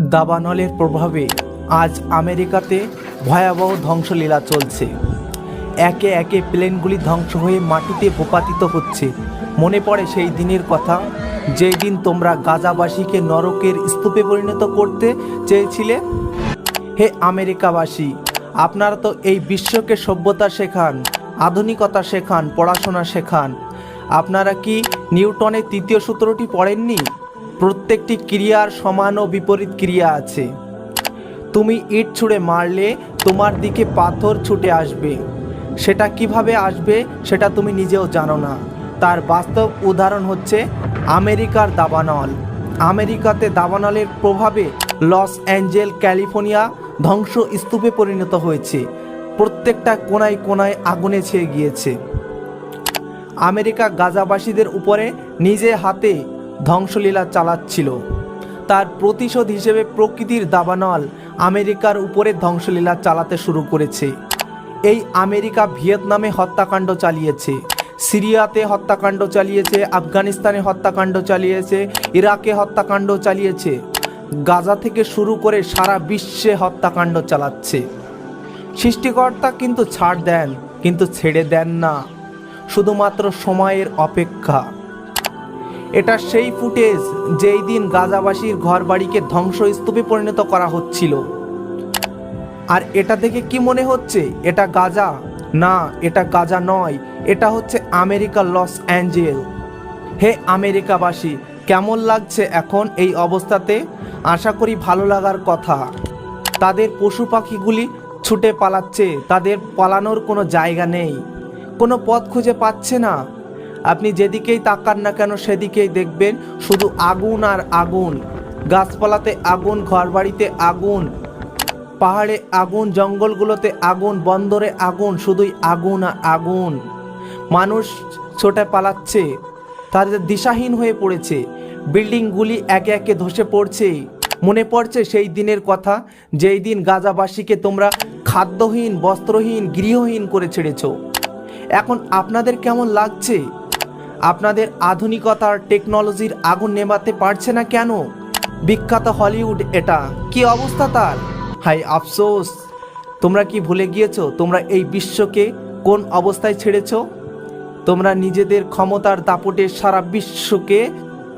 দাবানলের প্রভাবে আজ আমেরিকাতে ভয়াবহ ধ্বংসলীলা চলছে। একে একে প্লেনগুলি ধ্বংস হয়ে মাটিতে ভূপাতিত হচ্ছে। মনে পড়ে সেই দিনের কথা, যেই দিন তোমরা গাজাবাসীকে নরকের স্তূপে পরিণত করতে চেয়েছিলে। হে আমেরিকাবাসী, আপনারা তো এই বিশ্বকে সভ্যতা শেখান, আধুনিকতা শেখান, পড়াশোনা শেখান। আপনারা কি নিউটনের তৃতীয় সূত্রটি পড়েননি? প্রত্যেকটি ক্রিয়ার সমান ও বিপরীত ক্রিয়া আছে। তুমি ইট ছুঁড়ে মারলে তোমার দিকে পাথর ছুটে আসবে। সেটা কিভাবে আসবে সেটা তুমি নিজেও জানো না। তার বাস্তব উদাহরণ হচ্ছে আমেরিকার দাবানল। আমেরিকাতে দাবানলের প্রভাবে লস অ্যাঞ্জেল, ক্যালিফোর্নিয়া ধ্বংসস্তূপে পরিণত হয়েছে। প্রত্যেকটা কোনায় কোনায় আগুনে ছেয়ে গিয়েছে। আমেরিকা গাজাবাসীদের উপরে নিজে হাতে ধ্বংসলীলা চালাচ্ছিল। তার প্রতিশোধ হিসেবে প্রকৃতির দাবানল আমেরিকার উপরে ধ্বংসলীলা চালাতে শুরু করেছে। এই আমেরিকা ভিয়েতনামে হত্যাকাণ্ড চালিয়েছে, সিরিয়াতে হত্যাকাণ্ড চালিয়েছে, আফগানিস্তানে হত্যাকাণ্ড চালিয়েছে, ইরাকে হত্যাকাণ্ড চালিয়েছে। গাজা থেকে শুরু করে সারা বিশ্বে হত্যাকাণ্ড চালাচ্ছে। সৃষ্টিকর্তা কিন্তু ছাড় দেন, কিন্তু ছেড়ে দেন না, শুধুমাত্র সময়ের অপেক্ষা। এটা সেই ফুটেজ যেই দিন গাজাবাসীর ঘরবাড়িকে ধ্বংসস্তূপে পরিণত করা হচ্ছিল। আর এটা দেখে কি মনে হচ্ছে এটা গাজা? না, এটা গাজা নয়, এটা হচ্ছে আমেরিকার লস অ্যাঞ্জেল। হে আমেরিকাবাসী, কেমন লাগছে এখন এই অবস্থাতে? আশা করি ভালো লাগার কথা। তাদের পশু পাখিগুলি ছুটে পালাচ্ছে, তাদের পালানোর কোনো জায়গা নেই, কোনো পথ খুঁজে পাচ্ছে না। আপনি যেদিকেই তাকান না কেন সেদিকেই দেখবেন শুধু আগুন আর আগুন। গাছপালাতে আগুন, ঘরবাড়িতে আগুন, পাহাড়ে আগুন, জঙ্গলগুলোতে আগুন, বন্দরে আগুন, শুধুই আগুন আর আগুন। মানুষ ছোটে পালাচ্ছে, তাদের দিশাহীন হয়ে পড়েছে। বিল্ডিংগুলি একে একে ধসে পড়ছে। মনে পড়ছে সেই দিনের কথা, যেই দিন গাজাবাসীকে তোমরা খাদ্যহীন, বস্ত্রহীন, গৃহহীন করে ছেড়েছ। এখন আপনাদের কেমন লাগছে? আপনাদের আধুনিকতার, টেকনোলজির আগুন নেভাতে পারছে না কেন? বিখ্যাত হলিউড, এটা কি অবস্থা তার? হাই আফসোস, তোমরা কি ভুলে গিয়েছো তোমরা এই বিশ্বকে কোন অবস্থায় ছেড়েছ? তোমরা নিজেদের ক্ষমতার দাপটে সারা বিশ্বকে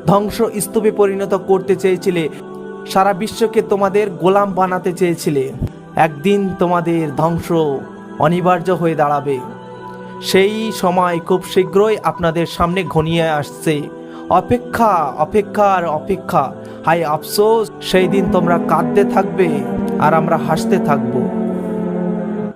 ধ্বংসস্তূপে পরিণত করতে চেয়েছিলে, সারা বিশ্বকে তোমাদের গোলাম বানাতে চেয়েছিলে। একদিন তোমাদের ধ্বংস অনিবার্য হয়ে দাঁড়াবে। সেই সময় খুব শীঘ্রই আপনাদের সামনে ঘনিয়ে আসছে। অপেক্ষা, অপেক্ষা আর অপেক্ষা। হায় আফসোস, সেই দিন তোমরা কাঁদতে থাকবে আর আমরা হাসতে থাকবো।